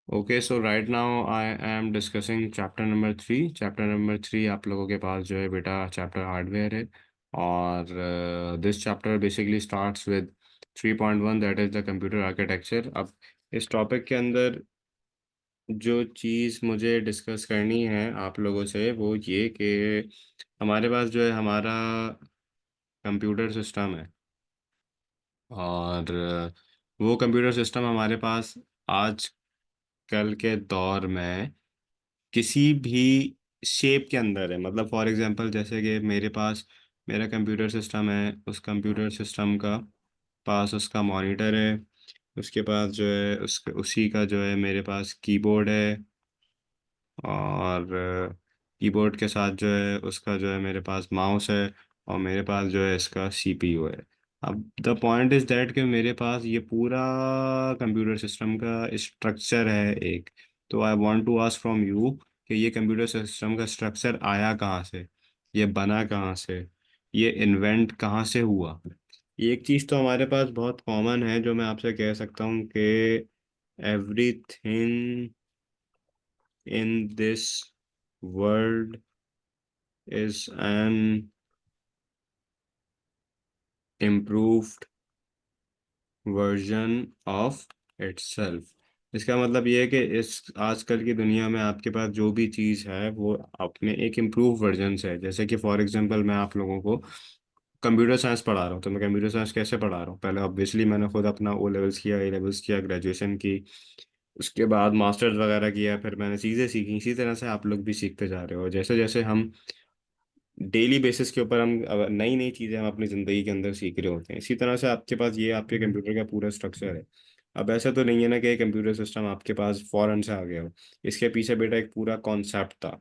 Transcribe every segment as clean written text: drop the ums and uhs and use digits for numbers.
Okay, so right now I am discussing chapter number 3। Chapter number 3 आप लोगों के पास जो है बेटा चैप्टर हार्डवेयर है। और this chapter basically starts with 3.1, that is the computer architecture. अब इस टॉपिक के अंदर जो चीज़ मुझे डिस्कस करनी है आप लोगों से वो ये कि हमारे पास जो है हमारा कंप्यूटर सिस्टम है। और वो कंप्यूटर सिस्टम हमारे पास आज कल के दौर में किसी भी शेप के अंदर है। मतलब फॉर एग्जांपल जैसे कि मेरे पास मेरा कंप्यूटर सिस्टम है, उस कंप्यूटर सिस्टम का पास उसका मॉनिटर है, उसके पास जो है उसी का जो है मेरे पास कीबोर्ड है। और कीबोर्ड के साथ जो है उसका जो है मेरे पास माउस है। और मेरे पास जो है इसका सीपीयू है। अब द पॉइंट इज दैट कि मेरे पास ये पूरा कंप्यूटर सिस्टम का स्ट्रक्चर है एक। तो I want to ask from you कि ये कंप्यूटर सिस्टम का स्ट्रक्चर आया कहाँ से, ये बना कहाँ से, ये इन्वेंट कहाँ से हुआ। एक चीज़ तो हमारे पास बहुत कॉमन है जो मैं आपसे कह सकता हूँ कि everything in this world is an improved version of itself। इसका मतलब ये है कि इस आजकल की दुनिया में आपके पास जो भी चीज़ है वो अपने एक इम्प्रूव वर्जन से है। जैसे कि फॉर एग्जांपल मैं आप लोगों को कंप्यूटर साइंस पढ़ा रहा हूँ, तो मैं कंप्यूटर साइंस कैसे पढ़ा रहा हूँ? पहले ऑब्वियसली मैंने खुद अपना ओ लेवल्स किया, ए लेवल्स किया, ग्रेजुएशन की, उसके बाद मास्टर्स वगैरह किया, फिर मैंने चीज़ें सीखी। इसी तरह से आप लोग भी सीखते जा रहे हो। जैसे जैसे हम डेली बेसिस के ऊपर हम नई नई चीज़ें हम अपनी ज़िंदगी के अंदर सीख रहे होते हैं, इसी तरह से आपके पास ये आपके कंप्यूटर का पूरा स्ट्रक्चर है। अब ऐसा तो नहीं है ना कि कंप्यूटर सिस्टम आपके पास फौरन से आ गया हो। इसके पीछे बेटा एक पूरा कॉन्सेप्ट था।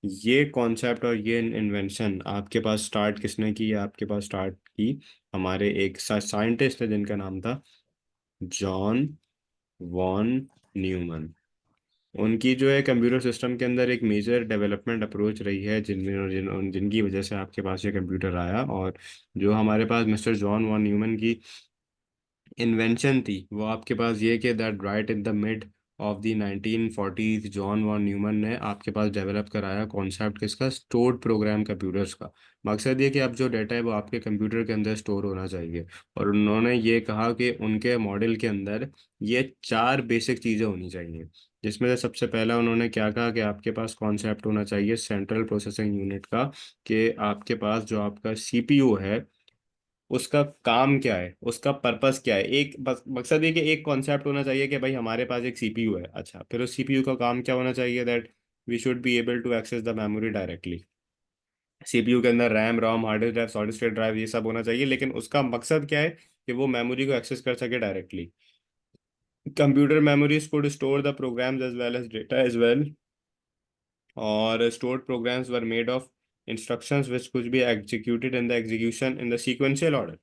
ये कॉन्सेप्ट और ये इन्वेंशन आपके पास स्टार्ट किसने की? आपके पास स्टार्ट की हमारे एक साइंटिस्ट है जिनका नाम था जॉन वॉन न्यूमन। उनकी जो है कंप्यूटर सिस्टम के अंदर एक मेजर डेवलपमेंट अप्रोच रही है जिनकी वजह से आपके पास ये कंप्यूटर आया। और जो हमारे पास मिस्टर जॉन वॉन न्यूमन की इन्वेंशन थी वो आपके पास ये कि that right in the mid of the 1940s John von Neumann ने आपके पास डेवलप कराया कॉन्सेप्ट किसका? स्टोर्ड प्रोग्राम कंप्यूटर्स का। मकसद ये कि अब जो डाटा है वो आपके कंप्यूटर के अंदर स्टोर होना चाहिए। और उन्होंने ये कहा कि उनके मॉडल के अंदर ये चार बेसिक चीज़ें होनी चाहिए। जिसमें से सबसे पहला उन्होंने क्या कहा कि आपके पास कॉन्सेप्ट होना चाहिए सेंट्रल प्रोसेसिंग यूनिट का। कि आपके पास जो आपका सीपीयू है उसका काम क्या है, उसका पर्पस क्या है। एक बस मकसद ये कि एक कॉन्सेप्ट होना चाहिए कि भाई हमारे पास एक सीपीयू है। अच्छा, फिर उस सीपीयू का काम क्या होना चाहिए? That we should be able to access the memory directly. CPU के अंदर RAM ROM hard disk drive solid state drive ये सब होना चाहिए, लेकिन उसका मकसद क्या है? कि वो मेमोरी को एक्सेस कर सके directly. Computer memories could store the programs as well as data as well, or stored programs were made of instructions which could be executed in the execution in the sequential order।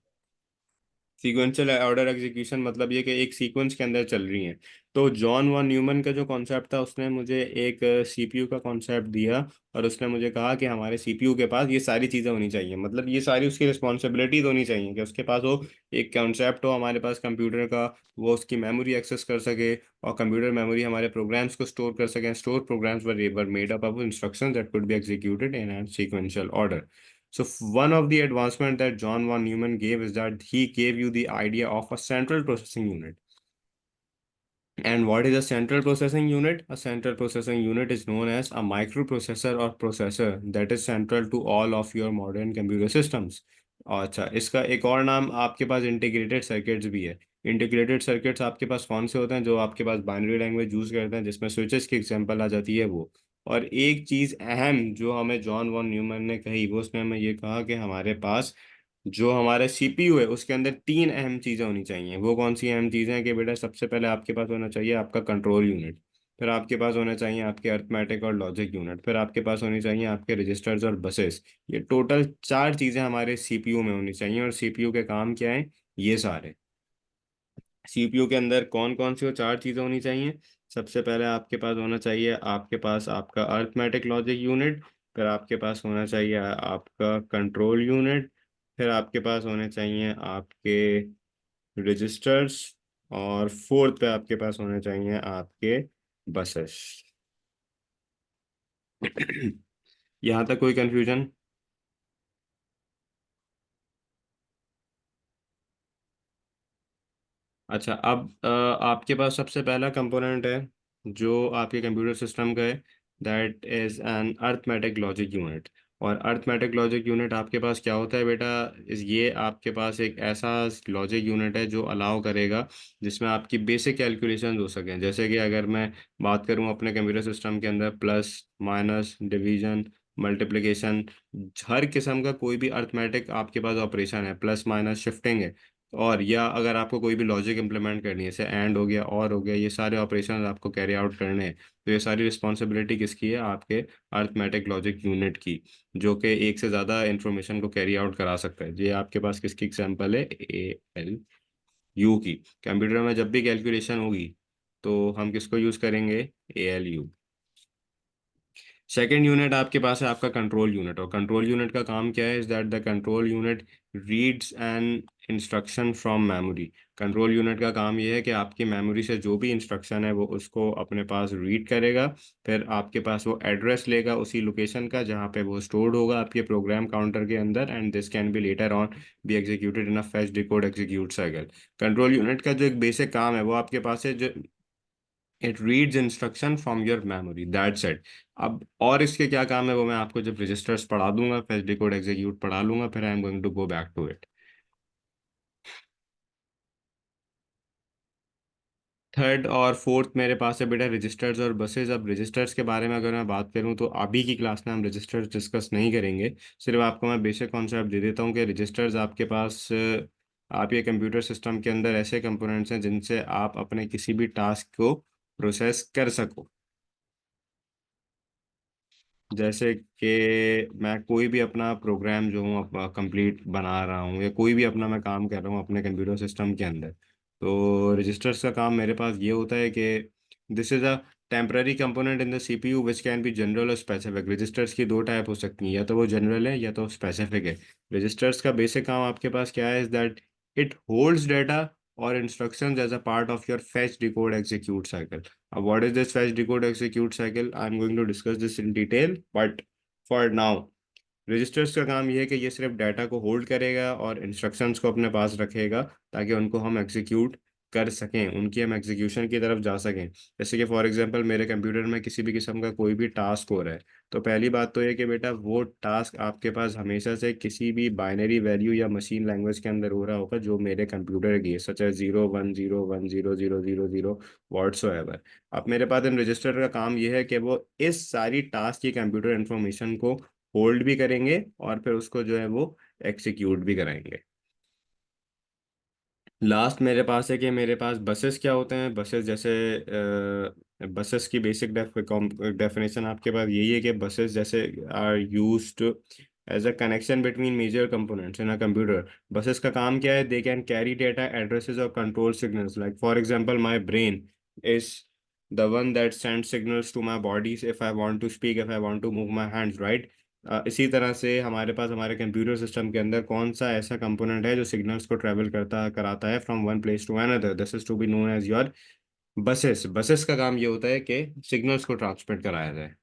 Sequential order execution मतलब ये कि एक sequence के अंदर चल रही हैं। तो जॉन वॉन न्यूमन का जो कॉन्सेप्ट था उसने मुझे एक सीपीयू का कॉन्सेप्ट दिया। और उसने मुझे कहा कि हमारे सीपीयू के पास ये सारी चीज़ें होनी चाहिए, मतलब ये सारी उसकी रिस्पॉन्सिबिलिटीज होनी चाहिए कि उसके पास वो एक कॉन्सेप्ट हो हमारे पास कंप्यूटर का, वो उसकी मेमोरी एक्सेस कर सके। और कंप्यूटर मेमोरी हमारे प्रोग्राम्स को स्टोर कर सके। Store programs were made up of instructions that could be executed in an sequential order. So one of the advancement that John von Neumann gave is that he gave you the idea of a central processing unit. And what is a central processing unit? A central processing unit is known as a microprocessor or processor that is central to all of your modern computer systems. और अच्छा, इसका एक और नाम आपके पास integrated circuits भी है। Integrated circuits आपके पास कौन से होते हैं? जो आपके पास बाइनरी लैंग्वेज यूज करते हैं जिसमें स्विचेस की एग्जांपल आ जाती है वो। और एक चीज अहम जो हमें जॉन वॉन न्यूमन ने कही वो उसने हमें ये कहा कि हमारे पास जो हमारा सीपीयू है उसके अंदर तीन अहम चीजें होनी चाहिए। वो कौन सी अहम चीजें हैं? कि बेटा सबसे पहले आपके पास होना चाहिए आपका कंट्रोल यूनिट, फिर आपके पास होना चाहिए आपके अर्थमेटिक और लॉजिक यूनिट, फिर आपके पास होनी चाहिए आपके रजिस्टर्स और बसेस। ये टोटल चार चीजें हमारे सीपीयू में होनी चाहिए। और सीपीयू के काम क्या है? ये सारे सीपीयू के अंदर कौन कौन सी वो चार चीजें होनी चाहिए? सबसे पहले आपके पास होना चाहिए आपके पास आपका अर्थमेटिक लॉजिक यूनिट, फिर आपके पास होना चाहिए आपका कंट्रोल यूनिट, फिर आपके पास होने चाहिए आपके रजिस्टर्स, और फोर्थ पे आपके पास होने चाहिए आपके बसेस। यहाँ तक कोई कंफ्यूजन? अच्छा, अब आपके पास सबसे पहला कंपोनेंट है जो आपके कंप्यूटर सिस्टम का है, that is an arithmetic logic unit. और अर्थमेटिक लॉजिक यूनिट आपके पास क्या होता है बेटा? इस ये आपके पास एक ऐसा लॉजिक यूनिट है जो अलाउ करेगा जिसमें आपकी बेसिक कैलकुलेशन हो सकें। जैसे कि अगर मैं बात करूं अपने कंप्यूटर सिस्टम के अंदर, प्लस, माइनस, डिवीजन, मल्टीप्लिकेशन, हर किस्म का कोई भी अर्थमेटिक आपके पास ऑपरेशन है, प्लस माइनस शिफ्टिंग है, और या अगर आपको कोई भी लॉजिक इंप्लीमेंट करनी है, जैसे एंड हो गया, और हो गया, ये सारे ऑपरेशन आपको कैरी आउट करने हैं, तो ये सारी रिस्पॉन्सिबिलिटी किसकी है? आपके अर्थमेटिक लॉजिक यूनिट की, जो कि एक से ज़्यादा इंफॉर्मेशन को कैरी आउट करा सकता है। ये आपके पास किसकी एग्जांपल है? ALU की। कंप्यूटर में जब भी कैलकुलेशन होगी तो हम किसको यूज़ करेंगे? ALU। सेकेंड यूनिट आपके पास है आपका कंट्रोल यूनिट। और कंट्रोल यूनिट का काम क्या है? Is that the control unit reads an instruction from memory. Control unit का काम यह है कि आपकी मेमोरी से जो भी इंस्ट्रक्शन है वो उसको अपने पास रीड करेगा, फिर आपके पास वो एड्रेस लेगा उसी लोकेशन का जहाँ पे वो स्टोर्ड होगा आपके प्रोग्राम काउंटर के अंदर, and this can be later on B executed in a fetch decode execute cycle. Control unit का जो एक बेसिक काम है वो आपके पास है, जो it reads instruction from your memory, that's it. अब और इसके क्या काम है वो मैं आपको जब रजिस्टर्स पढ़ा दूंगा, फिर डिकोड एग्जीक्यूट पढ़ा लूंगा, फिर I am going to go back to it. Third और फोर्थ मेरे पास है बेटा रजिस्टर्स और बसेस। अब रजिस्टर्स के बारे में अगर मैं बात करूं तो अभी की क्लास में हम रजिस्टर्स डिस्कस नहीं करेंगे। सिर्फ आपको मैं बेसिक कॉन्सेप्ट दे देता हूं कि रजिस्टर्स आपके पास आपके कंप्यूटर सिस्टम के अंदर ऐसे कंपोनेंट्स हैं जिनसे आप अपने किसी भी टास्क को प्रोसेस कर सको। जैसे कि मैं कोई भी अपना प्रोग्राम जो हूँ कंप्लीट बना रहा हूँ, या कोई भी अपना मैं काम कर रहा हूँ अपने कंप्यूटर सिस्टम के अंदर, तो रजिस्टर्स का काम मेरे पास ये होता है कि this is a temporary component in the CPU which can be general और स्पेसिफिक। रजिस्टर्स की दो टाइप हो सकती हैं, या तो वो जनरल है या तो स्पेसिफिक है। रजिस्टर्स का बेसिक काम आपके पास क्या है? Is that it holds data और instructions as a part of your fetch decode execute cycle. What is this fetch decode execute cycle? I'm going to discuss this in detail, but for now registers का काम ये है कि ये सिर्फ data को hold करेगा और इंस्ट्रक्शंस को अपने पास रखेगा, ताकि उनको हम एग्जीक्यूट कर सकें, उनकी हम एग्जीक्यूशन की तरफ जा सकें। जैसे कि फॉर एग्जांपल मेरे कंप्यूटर में किसी भी किस्म का कोई भी टास्क हो रहा है, तो पहली बात तो ये कि बेटा वो टास्क आपके पास हमेशा से किसी भी बाइनरी वैल्यू या मशीन लैंग्वेज के अंदर हो रहा होगा जो मेरे कंप्यूटर की है, सच है 0 1 0 1 0 0 0 व्हाट्सोएवर। अब मेरे पास इन रजिस्टर का काम ये है कि वो इस सारी टास्क की कंप्यूटर इंफॉर्मेशन को होल्ड भी करेंगे और फिर उसको जो है वो एग्जीक्यूट भी कराएंगे। लास्ट मेरे पास है कि मेरे पास बसेस क्या होते हैं। बसेस जैसे बसेस की बेसिक डेफिनेशन आपके पास यही है कि बसेस जैसे are used as a connection between major components in a computer. Buses का काम क्या है? They can carry data, addresses और control signals. Like for example my brain is the one that sends signals to my bodies if I want to speak, if I want to move my hands, right? इसी तरह से हमारे पास हमारे computer system के अंदर कौन सा ऐसा कंपोनेंट है जो सिग्नल्स को ट्रेवल करता कराता है from one place to another? This is to be known as your buses. Buses का काम ये होता है कि सिग्नल्स को ट्रांसमिट कराया जाए।